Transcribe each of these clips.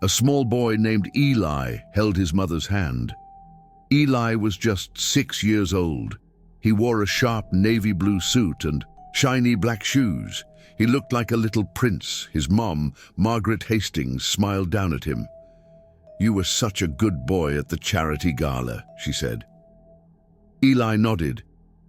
A small boy named Eli held his mother's hand. Eli was just 6 years old. He wore a sharp navy blue suit and shiny black shoes. He looked like a little prince. His mom, Margaret Hastings, smiled down at him. "You were such a good boy at the charity gala," she said. Eli nodded.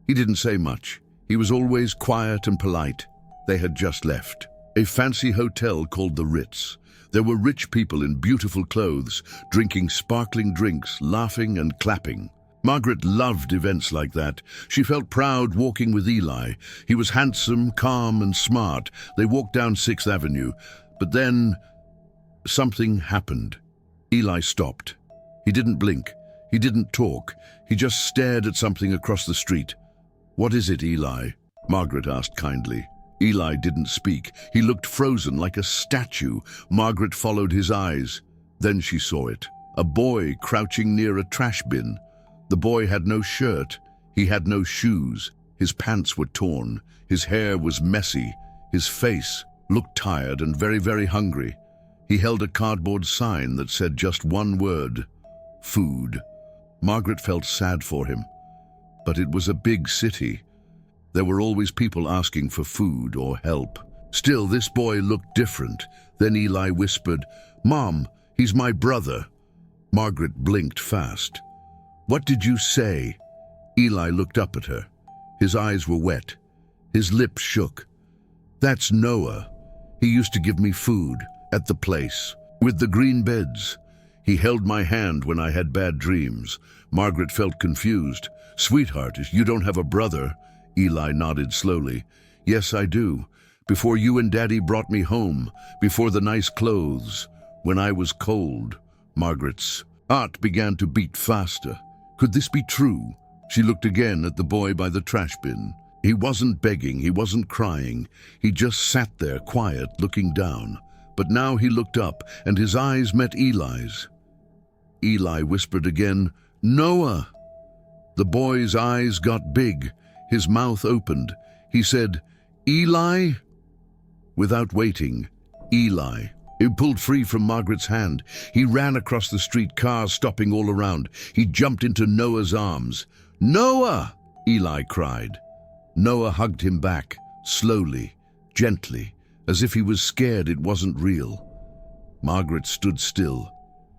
He didn't say much. He was always quiet and polite. They had just left a fancy hotel called the Ritz. There were rich people in beautiful clothes, drinking sparkling drinks, laughing and clapping. Margaret loved events like that. She felt proud walking with Eli. He was handsome, calm and smart. They walked down 6th Avenue. But then something happened. Eli stopped. He didn't blink. He didn't talk. He just stared at something across the street. "What is it, Eli?" Margaret asked kindly. Eli didn't speak. He looked frozen like a statue. Margaret followed his eyes. Then she saw it. A boy crouching near a trash bin. The boy had no shirt. He had no shoes. His pants were torn. His hair was messy. His face looked tired and very, very hungry. He held a cardboard sign that said just one word: food. Margaret felt sad for him. But it was a big city. There were always people asking for food or help. Still, this boy looked different. Then Eli whispered, "Mom, he's my brother." Margaret blinked fast. "What did you say?" Eli looked up at her. His eyes were wet. His lips shook. "That's Noah. He used to give me food at the place with the green beds. He held my hand when I had bad dreams." Margaret felt confused. "Sweetheart, you don't have a brother?" Eli nodded slowly. "Yes, I do. Before you and Daddy brought me home, before the nice clothes, when I was cold." Margaret's heart began to beat faster. Could this be true? She looked again at the boy by the trash bin. He wasn't begging, he wasn't crying. He just sat there, quiet, looking down. But now he looked up, and his eyes met Eli's. Eli whispered again, "Noah!" The boy's eyes got big. His mouth opened. He said, "Eli?" Without waiting, Eli. He pulled free from Margaret's hand. He ran across the street, cars stopping all around. He jumped into Noah's arms. "Noah!" Eli cried. Noah hugged him back, slowly, gently, as if he was scared it wasn't real. Margaret stood still.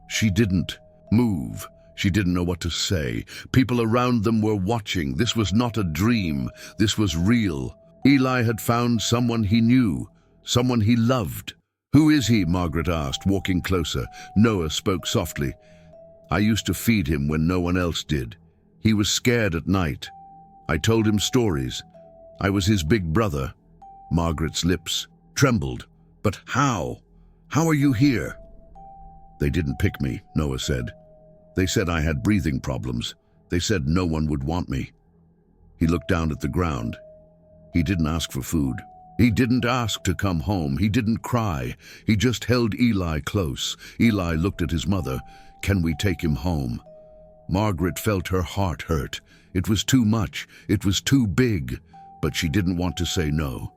She didn't move. She didn't know what to say. People around them were watching. This was not a dream. This was real. Eli had found someone he knew, someone he loved. "Who is he?" Margaret asked, walking closer. Noah spoke softly. "I used to feed him when no one else did. He was scared at night. I told him stories. I was his big brother." Margaret's lips trembled. "But how? How are you here?" "They didn't pick me," Noah said. "They said I had breathing problems. They said no one would want me." He looked down at the ground. He didn't ask for food. He didn't ask to come home. He didn't cry. He just held Eli close. Eli looked at his mother. "Can we take him home?" Margaret felt her heart hurt. It was too much. It was too big. But she didn't want to say no.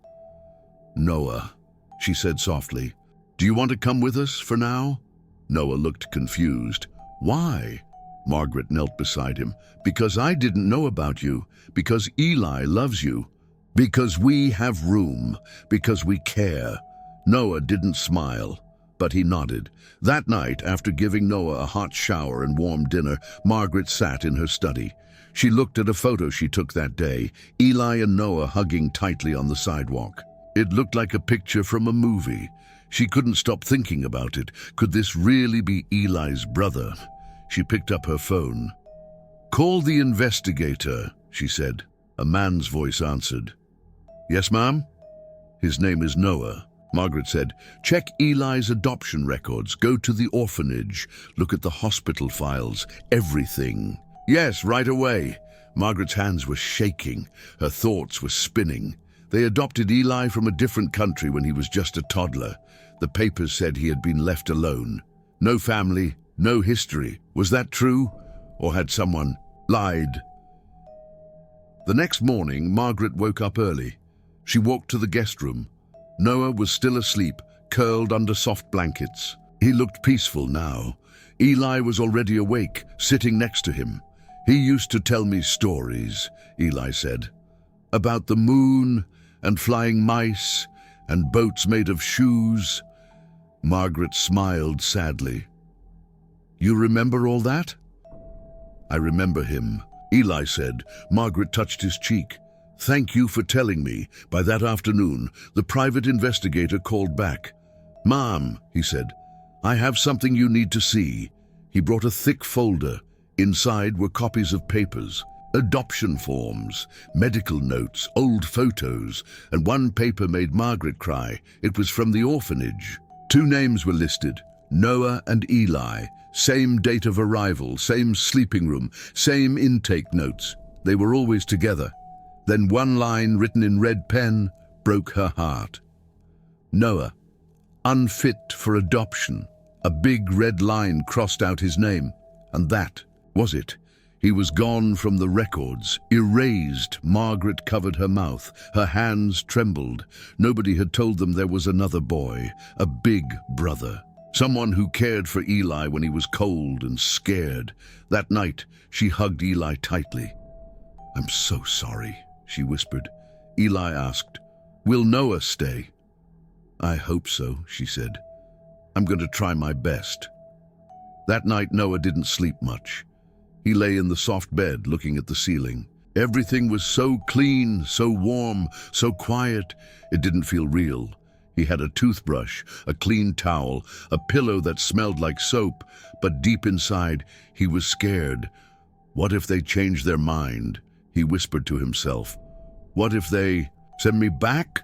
"Noah," she said softly, "do you want to come with us for now?" Noah looked confused. "Why?" Margaret knelt beside him. "Because I didn't know about you. Because Eli loves you. Because we have room. Because we care." Noah didn't smile, but he nodded. That night, after giving Noah a hot shower and warm dinner, Margaret sat in her study. She looked at a photo she took that day, Eli and Noah hugging tightly on the sidewalk. It looked like a picture from a movie. She couldn't stop thinking about it. Could this really be Eli's brother? She picked up her phone. "Call the investigator," she said. A man's voice answered. "Yes, ma'am?" "His name is Noah." Margaret said, "Check Eli's adoption records. Go to the orphanage. Look at the hospital files. Everything." "Yes, right away." Margaret's hands were shaking. Her thoughts were spinning. They adopted Eli from a different country when he was just a toddler. The papers said he had been left alone. No family, no history. Was that true? Or had someone lied? The next morning, Margaret woke up early. She walked to the guest room. Noah was still asleep, curled under soft blankets. He looked peaceful now. Eli was already awake, sitting next to him. "He used to tell me stories," Eli said, "about the moon and flying mice and boats made of shoes." Margaret smiled sadly. "You remember all that?" "I remember him," Eli said. Margaret touched his cheek. "Thank you for telling me." By that afternoon, the private investigator called back. "Mom," he said, "I have something you need to see." He brought a thick folder. Inside were copies of papers, adoption forms, medical notes, old photos, and one paper made Margaret cry. It was from the orphanage. 2 names were listed, Noah and Eli. Same date of arrival, same sleeping room, same intake notes. They were always together. Then one line written in red pen broke her heart. Noah, unfit for adoption. A big red line crossed out his name, and that was it. He was gone from the records, erased. Margaret covered her mouth. Her hands trembled. Nobody had told them there was another boy, a big brother. Someone who cared for Eli when he was cold and scared. That night, she hugged Eli tightly. "I'm so sorry," she whispered. Eli asked, "Will Noah stay?" "I hope so," she said. "I'm going to try my best." That night, Noah didn't sleep much. He lay in the soft bed looking at the ceiling. Everything was so clean, so warm, so quiet, it didn't feel real. He had a toothbrush, a clean towel, a pillow that smelled like soap, but deep inside, he was scared. What if they changed their mind? He whispered to himself. What if they send me back?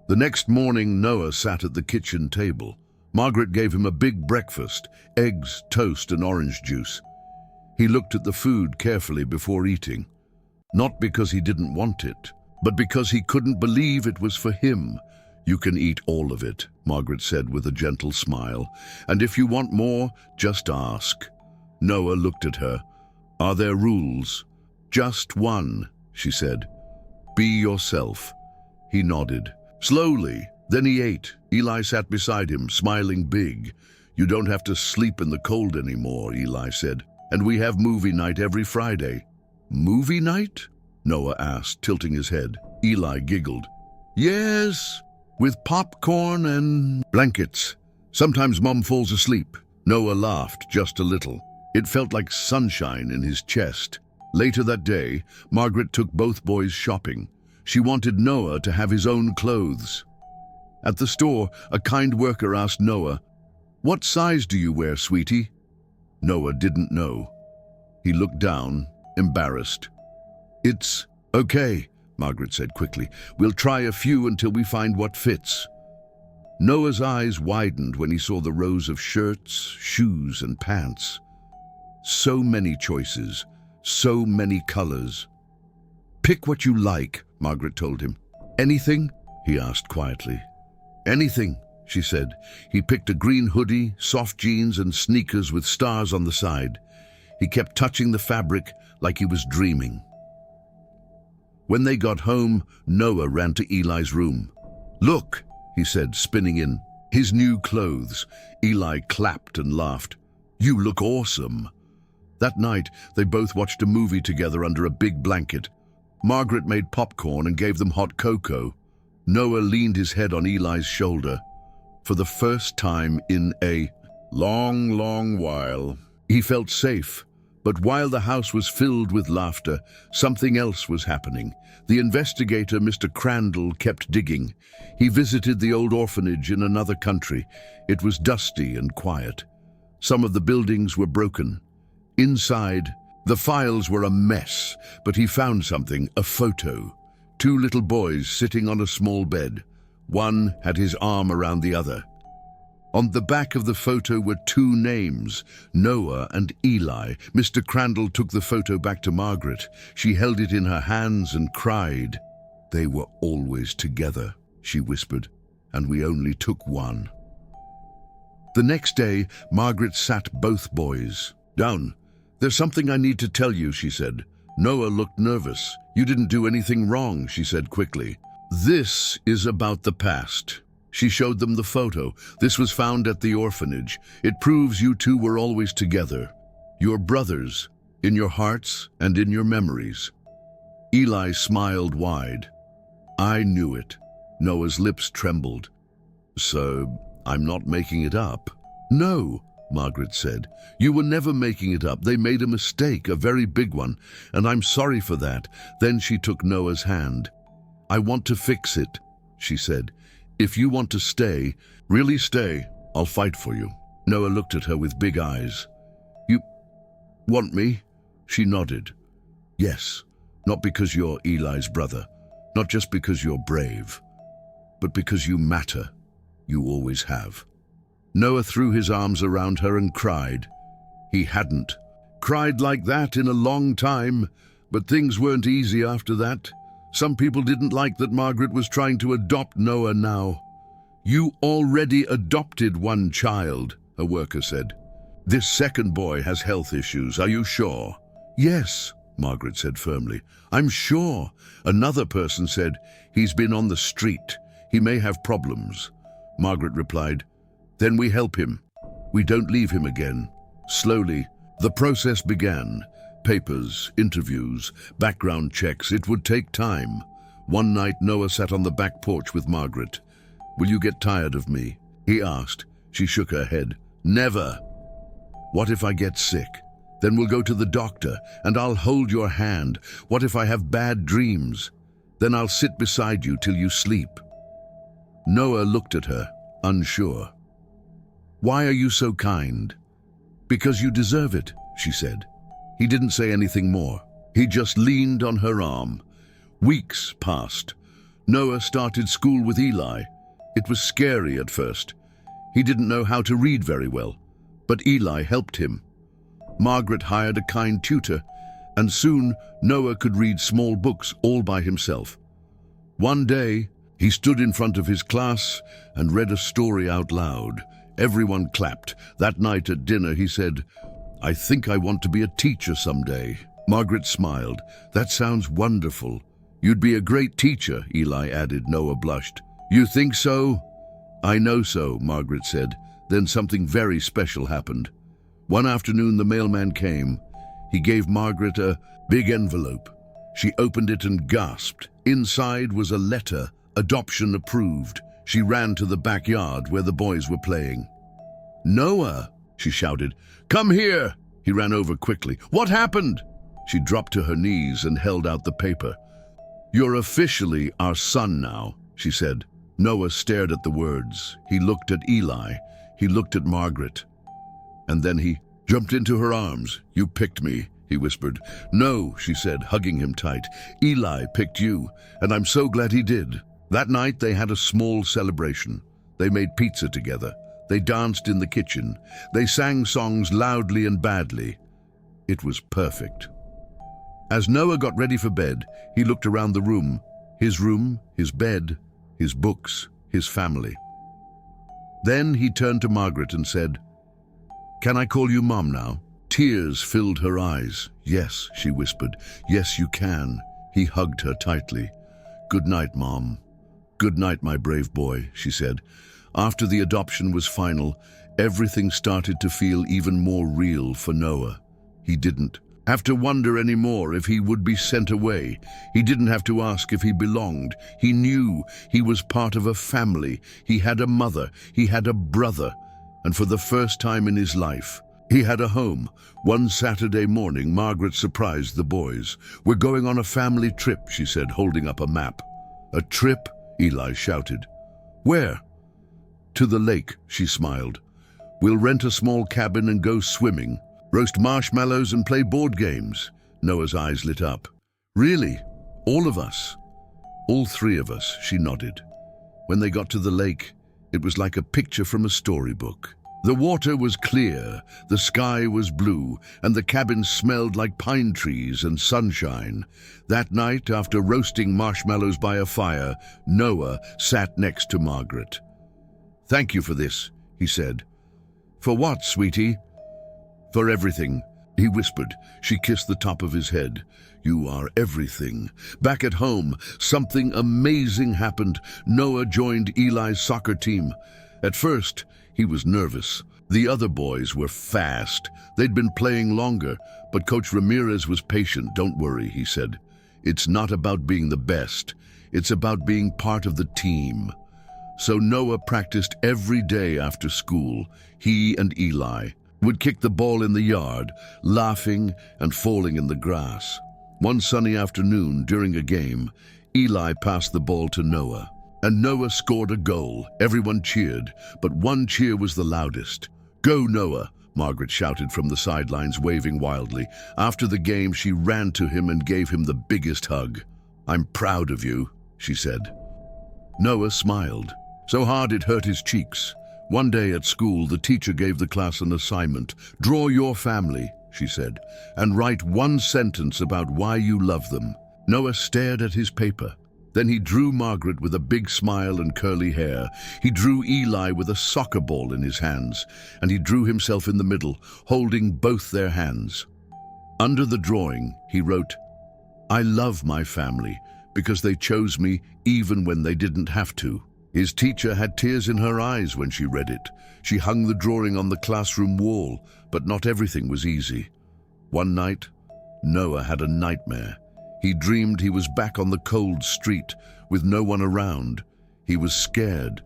The next morning, Noah sat at the kitchen table. Margaret gave him a big breakfast, eggs, toast, and orange juice. He looked at the food carefully before eating. Not because he didn't want it, but because he couldn't believe it was for him. "You can eat all of it," Margaret said with a gentle smile. "And if you want more, just ask." Noah looked at her. "Are there rules?" "Just one," she said. "Be yourself." He nodded. Slowly, then he ate. Eli sat beside him, smiling big. "You don't have to sleep in the cold anymore," Eli said. "And we have movie night every Friday." "Movie night?" Noah asked, tilting his head. Eli giggled. "Yes, with popcorn and blankets. Sometimes Mom falls asleep." Noah laughed just a little. It felt like sunshine in his chest. Later that day, Margaret took both boys shopping. She wanted Noah to have his own clothes. At the store, a kind worker asked Noah, "What size do you wear, sweetie?" Noah didn't know. He looked down, embarrassed. "It's okay," Margaret said quickly. "We'll try a few until we find what fits." Noah's eyes widened when he saw the rows of shirts, shoes, and pants. So many choices, so many colors. "Pick what you like," Margaret told him. "Anything?" he asked quietly. "Anything," she said. He picked a green hoodie, soft jeans, and sneakers with stars on the side. He kept touching the fabric like he was dreaming. When they got home, Noah ran to Eli's room. "Look," he said, spinning in his new clothes. Eli clapped and laughed. "You look awesome." That night, they both watched a movie together under a big blanket. Margaret made popcorn and gave them hot cocoa. Noah leaned his head on Eli's shoulder. For the first time in a long while, he felt safe. But while the house was filled with laughter, something else was happening. The investigator, Mr. Crandall, kept digging. He visited the old orphanage in another country. It was dusty and quiet. Some of the buildings were broken. Inside, the files were a mess, but he found something, a photo. 2 little boys sitting on a small bed. One had his arm around the other. On the back of the photo were 2 names, Noah and Eli. Mr. Crandall took the photo back to Margaret. She held it in her hands and cried. "They were always together," she whispered, "and we only took one." The next day, Margaret sat both boys down. "There's something I need to tell you," she said. Noah looked nervous. "You didn't do anything wrong," she said quickly. "This is about the past. She showed them the photo. This was found at the orphanage. It proves you two were always together. You're brothers, in your hearts and in your memories. Eli smiled wide. I knew it. Noah's lips trembled. So, I'm not making it up. No, Margaret said. You were never making it up. They made a mistake, a very big one, and I'm sorry for that. Then she took Noah's hand. I want to fix it, she said. If you want to stay, really stay, I'll fight for you. Noah looked at her with big eyes. You want me? She nodded. Yes, not because you're Eli's brother, not just because you're brave, but because you matter. You always have. Noah threw his arms around her and cried. He hadn't cried like that in a long time, but things weren't easy after that. Some people didn't like that Margaret was trying to adopt Noah now. You already adopted one child, a worker said. This second boy has health issues, are you sure? Yes, Margaret said firmly. I'm sure. Another person said, he's been on the street. He may have problems. Margaret replied, then we help him. We don't leave him again. Slowly, the process began. Papers, interviews, background checks. It would take time. One night, Noah sat on the back porch with Margaret. Will you get tired of me? He asked. She shook her head. Never. What if I get sick? Then we'll go to the doctor, and I'll hold your hand. What if I have bad dreams? Then I'll sit beside you till you sleep. Noah looked at her, unsure. Why are you so kind? Because you deserve it, she said. He didn't say anything more. He just leaned on her arm. Weeks passed. Noah started school with Eli. It was scary at first. He didn't know how to read very well, but Eli helped him. Margaret hired a kind tutor, and soon Noah could read small books all by himself. One day, he stood in front of his class and read a story out loud. Everyone clapped. That night at dinner, he said, I think I want to be a teacher someday. Margaret smiled. That sounds wonderful. You'd be a great teacher, Eli added. Noah blushed. You think so? I know so, Margaret said. Then something very special happened. One afternoon, the mailman came. He gave Margaret a big envelope. She opened it and gasped. Inside was a letter, adoption approved. She ran to the backyard where the boys were playing. Noah, she shouted, come here. He ran over quickly. What happened? She dropped to her knees and held out the paper. You're officially our son now, she said. Noah stared at the words. He looked at Eli. He looked at Margaret. And then he jumped into her arms. You picked me, he whispered. No, she said, hugging him tight. Eli picked you, and I'm so glad he did. That night they had a small celebration. They made pizza together. They danced in the kitchen. They sang songs loudly and badly. It was perfect. As Noah got ready for bed, he looked around the room. His bed, his books, his family. Then he turned to Margaret and said, Can I call you Mom now? Tears filled her eyes. Yes, she whispered. Yes, you can. He hugged her tightly. Good night, Mom. Good night, my brave boy, she said. After the adoption was final, everything started to feel even more real for Noah. He didn't have to wonder anymore if he would be sent away. He didn't have to ask if he belonged. He knew he was part of a family. He had a mother. He had a brother. And for the first time in his life, he had a home. One Saturday morning, Margaret surprised the boys. We're going on a family trip, she said, holding up a map. A trip? Eli shouted. Where? To the lake, she smiled. We'll rent a small cabin and go swimming, roast marshmallows and play board games. Noah's eyes lit up. Really? All of us? All three of us, she nodded. When they got to the lake, it was like a picture from a storybook. The water was clear, the sky was blue, and the cabin smelled like pine trees and sunshine. That night, after roasting marshmallows by a fire, Noah sat next to Margaret. Thank you for this, he said. For what, sweetie? For everything. he whispered. She kissed the top of his head. You are everything. Back at home, something amazing happened. Noah joined Eli's soccer team. At first, he was nervous. The other boys were fast. They'd been playing longer, but Coach Ramirez was patient. Don't worry, he said. It's not about being the best. It's about being part of the team. So Noah practiced every day after school. He and Eli would kick the ball in the yard, laughing and falling in the grass. One sunny afternoon during a game, Eli passed the ball to Noah, and Noah scored a goal. Everyone cheered, but one cheer was the loudest. Go, Noah! Margaret shouted from the sidelines, waving wildly. After the game, she ran to him and gave him the biggest hug. I'm proud of you, she said. Noah smiled, so hard it hurt his cheeks. One day at school, the teacher gave the class an assignment. Draw your family, she said, and write one sentence about why you love them. Noah stared at his paper. Then he drew Margaret with a big smile and curly hair. He drew Eli with a soccer ball in his hands, and he drew himself in the middle, holding both their hands. Under the drawing, he wrote, I love my family because they chose me even when they didn't have to. His teacher had tears in her eyes when she read it. She hung the drawing on the classroom wall, but not everything was easy. One night, Noah had a nightmare. He dreamed he was back on the cold street with no one around. He was scared.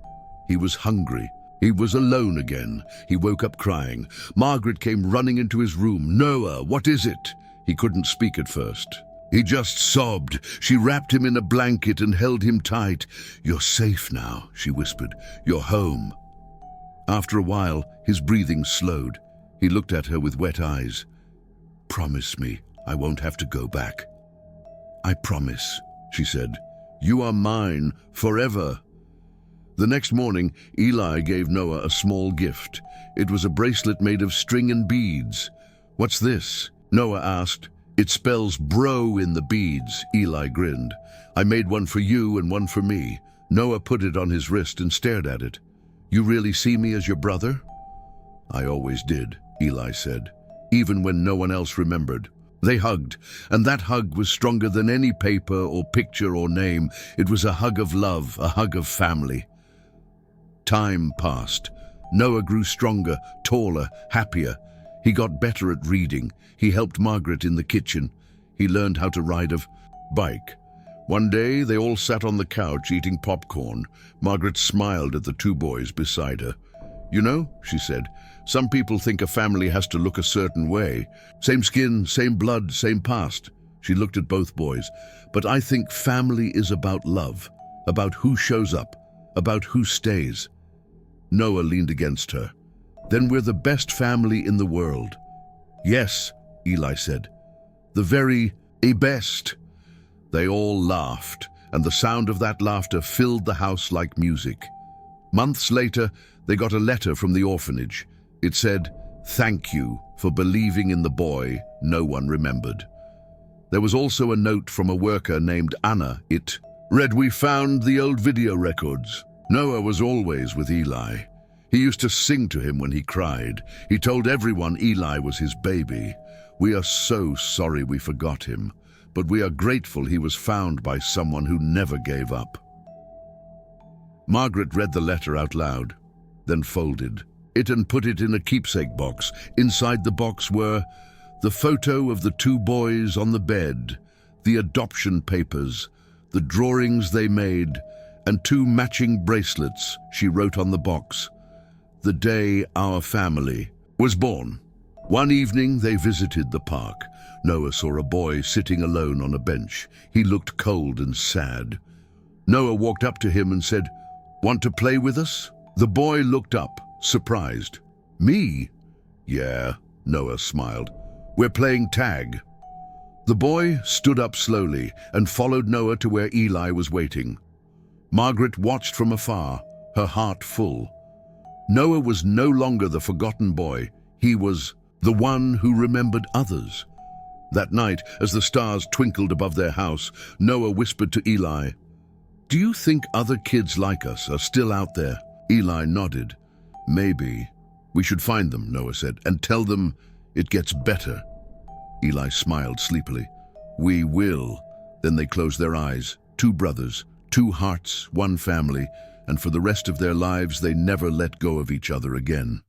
He was hungry. He was alone again. He woke up crying. Margaret came running into his room. Noah, what is it? He couldn't speak at first. He just sobbed. She wrapped him in a blanket and held him tight. You're safe now, she whispered. You're home. After a while, his breathing slowed. He looked at her with wet eyes. Promise me I won't have to go back. I promise, she said. You are mine forever. The next morning, Eli gave Noah a small gift. It was a bracelet made of string and beads. What's this? Noah asked. It spells bro in the beads, Eli grinned. I made one for you and one for me. Noah put it on his wrist and stared at it. You really see me as your brother? I always did, Eli said, even when no one else remembered. They hugged, and that hug was stronger than any paper or picture or name. It was a hug of love, a hug of family. Time passed. Noah grew stronger, taller, happier. He got better at reading. He helped Margaret in the kitchen. He learned how to ride a bike. One day, they all sat on the couch eating popcorn. Margaret smiled at the two boys beside her. You know, she said, some people think a family has to look a certain way. Same skin, same blood, same past. She looked at both boys. But I think family is about love, about who shows up, about who stays. Noah leaned against her. Then we're the best family in the world. Yes, Eli said. The very best. They all laughed, and the sound of that laughter filled the house like music. Months later, they got a letter from the orphanage. It said, "Thank you for believing in the boy no one remembered." There was also a note from a worker named Anna. It read, "We found the old video records." Noah was always with Eli. He used to sing to him when he cried. He told everyone Eli was his baby. We are so sorry we forgot him, but we are grateful he was found by someone who never gave up. Margaret read the letter out loud, then folded it and put it in a keepsake box. Inside the box were the photo of the two boys on the bed, the adoption papers, the drawings they made, and two matching bracelets she wrote on the box. The day our family was born. One evening they visited the park. Noah saw a boy sitting alone on a bench. He looked cold and sad. Noah walked up to him and said, "Want to play with us?" The boy looked up, surprised. "Me?" "Yeah," Noah smiled. "We're playing tag." The boy stood up slowly and followed Noah to where Eli was waiting. Margaret watched from afar, her heart full. Noah was no longer the forgotten boy. He was the one who remembered others. That night, as the stars twinkled above their house, Noah whispered to Eli, "Do you think other kids like us are still out there?" Eli nodded. "Maybe. We should find them," Noah said, "and tell them it gets better." Eli smiled sleepily. We will. Then they closed their eyes. Two brothers, two hearts, one family, and for the rest of their lives they never let go of each other again.